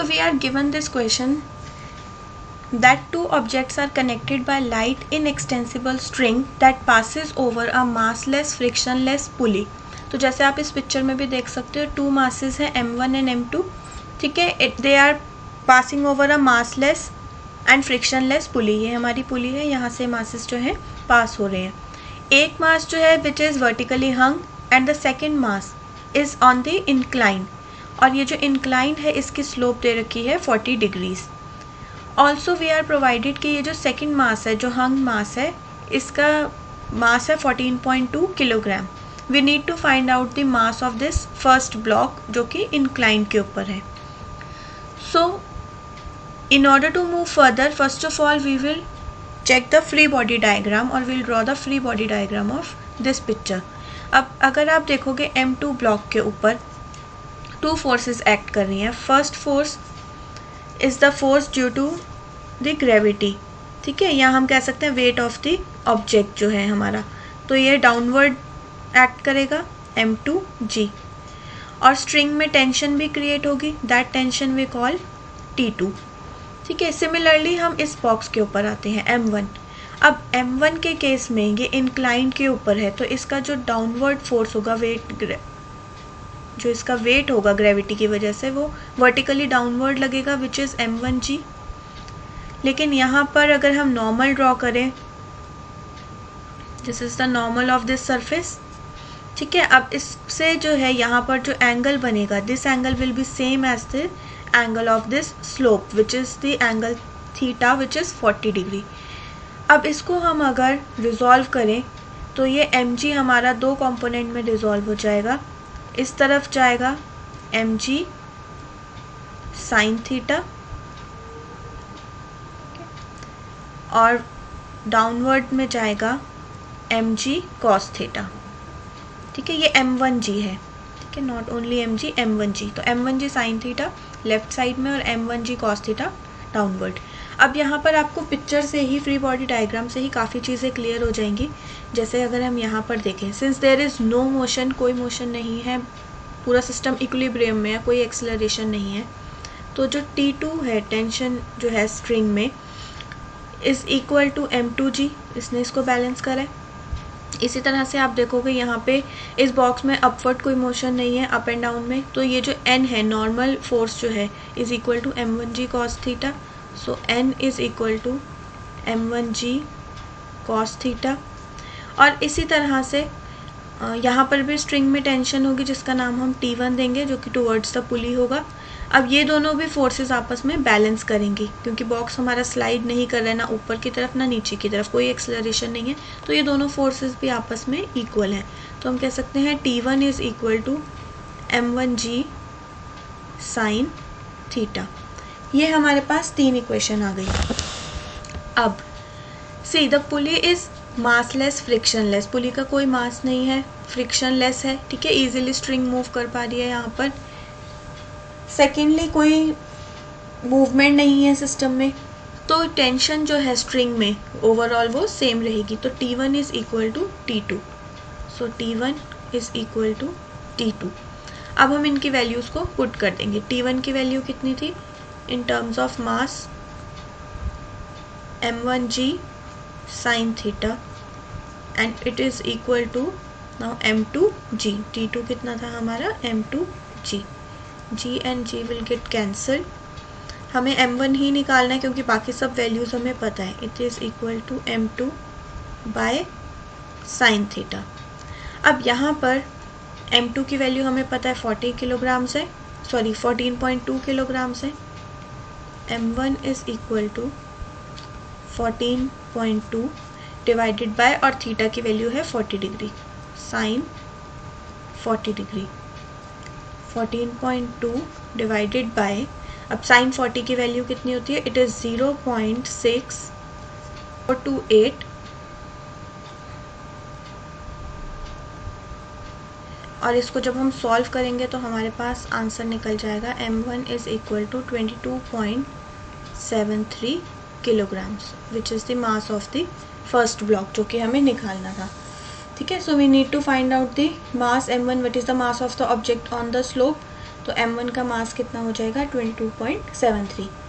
we are given this question that two objects are connected by light inextensible string that passes over a massless frictionless pulley. तो जैसे आप इस picture में भी देख सकते हो, टू मासेस है M1 एंड M2, ठीक है. They are passing over a massless and frictionless pulley. ये हमारी पुली है, यहाँ से मासेस जो है पास हो रहे हैं. एक मास जो है which is vertically hung and the second mass is on the incline, और ये जो इंक्लाइन है इसकी स्लोप दे रखी है 40 degrees. Also we are provided कि ये जो सेकेंड मास है, जो हंग मास है, इसका मास है 14.2 kilogram. We need to find out the mass of this first block जो कि इंक्लाइन के ऊपर है. सो in order to move further, first of all we will check the free body diagram or we'll draw the free body diagram of this picture. अब अगर आप देखोगे M2 block के ऊपर टू फोर्सेस एक्ट कर रही हैं. First force is the force due to the gravity, ठीक है, या हम कह सकते हैं वेट ऑफ द ऑब्जेक्ट जो है हमारा. तो ये डाउनवर्ड एक्ट करेगा M2G, और स्ट्रिंग में टेंशन भी क्रिएट होगी. That tension we call T2, ठीक है. सिमिलरली हम इस बॉक्स के ऊपर आते हैं M1. अब M1 के केस में ये इंक्लाइन के ऊपर है, तो इसका जो डाउनवर्ड फोर्स होगा, वेट जो इसका वेट होगा ग्रेविटी की वजह से, वो वर्टिकली डाउनवर्ड लगेगा विच इज़ M1G. लेकिन यहाँ पर अगर हम नॉर्मल ड्रॉ करें, this is the normal of this surface, ठीक है. अब इससे जो है यहाँ पर जो एंगल बनेगा, this angle will be same as the angle of this slope which is the angle theta which is 40 degree. अब इसको हम अगर रिजॉल्व करें तो ये mg हमारा दो कंपोनेंट में रिजॉल्व हो जाएगा. इस तरफ जाएगा mg साइन थीटा और डाउनवर्ड में जाएगा mg कॉस थीटा, ठीक है. ये m1g है, ठीक है, नॉट ओनली mg, m1g. तो m1g sine theta left side में और m1g कॉस थीटा डाउनवर्ड. अब यहाँ पर आपको पिक्चर से ही, फ्री बॉडी डायग्राम से ही काफ़ी चीज़ें क्लियर हो जाएंगी. जैसे अगर हम यहाँ पर देखें, since there is no motion, कोई मोशन नहीं है, पूरा सिस्टम इक्विलिब्रियम में है, कोई एक्सेलरेशन नहीं है, तो जो T2 है, टेंशन जो है स्ट्रिंग में, इज़ इक्वल टू M2G. इसने इसको बैलेंस करा है. इसी तरह से आप देखोगे यहाँ पे इस बॉक्स में अपवर्ड कोई मोशन नहीं है, अप एंड डाउन में, तो ये जो n है, नॉर्मल फोर्स जो है, is equal to M1G cos theta. So n is equal to M1G cos theta. और इसी तरह से यहाँ पर भी स्ट्रिंग में टेंशन होगी जिसका नाम हम T1 देंगे, जो कि टुवर्ड्स द पुली होगा. अब ये दोनों भी फोर्सेस आपस में बैलेंस करेंगी, क्योंकि बॉक्स हमारा स्लाइड नहीं कर रहा है, ना ऊपर की तरफ ना नीचे की तरफ, कोई एक्सेलरेशन नहीं है, तो ये दोनों फोर्सेस भी आपस में इक्वल हैं. तो हम कह सकते हैं T1 is equal to M1G sine theta. ये हमारे पास तीन इक्वेशन आ गई. अब see the pulley is massless frictionless. Pulley का कोई मास नहीं है, फ्रिक्शनलेस है, ठीक है, ईजिली स्ट्रिंग मूव कर पा रही है यहाँ पर. सेकेंडली कोई मूवमेंट नहीं है सिस्टम में, तो टेंशन जो है स्ट्रिंग में ओवरऑल वो सेम रहेगी. तो T1 is equal to T2. So T1 is equal to T2. अब हम इनकी वैल्यूज़ को पुट कर देंगे. T1 की वैल्यू कितनी थी in terms of mass, M1G sine theta, and it is equal to now M2G. T2 कितना था हमारा, M2G. G and G will get cancelled. हमें M1 ही निकालना है क्योंकि बाकी सब वैल्यूज़ हमें पता है. It is equal to M2 by sine theta. अब यहाँ पर M2 की वैल्यू हमें पता है 40 किलोग्राम से, सॉरी 14.2 किलोग्राम से. M1 is equal to 14.2 divided by, और थीटा की वैल्यू है 40 degree, sine 40 degree. 14.2 divided by, अब साइन 40 की वैल्यू कितनी होती है, इट इज़ 0.6428, और इसको जब हम सॉल्व करेंगे तो हमारे पास आंसर निकल जाएगा M1 is equal to 22.73 kilograms, which is the mass of the first block जो कि हमें निकालना था. ठीक है, so we need to find out the mass m1, what is the mass of the object on the slope. तो m1 का मास कितना हो जाएगा 22.73।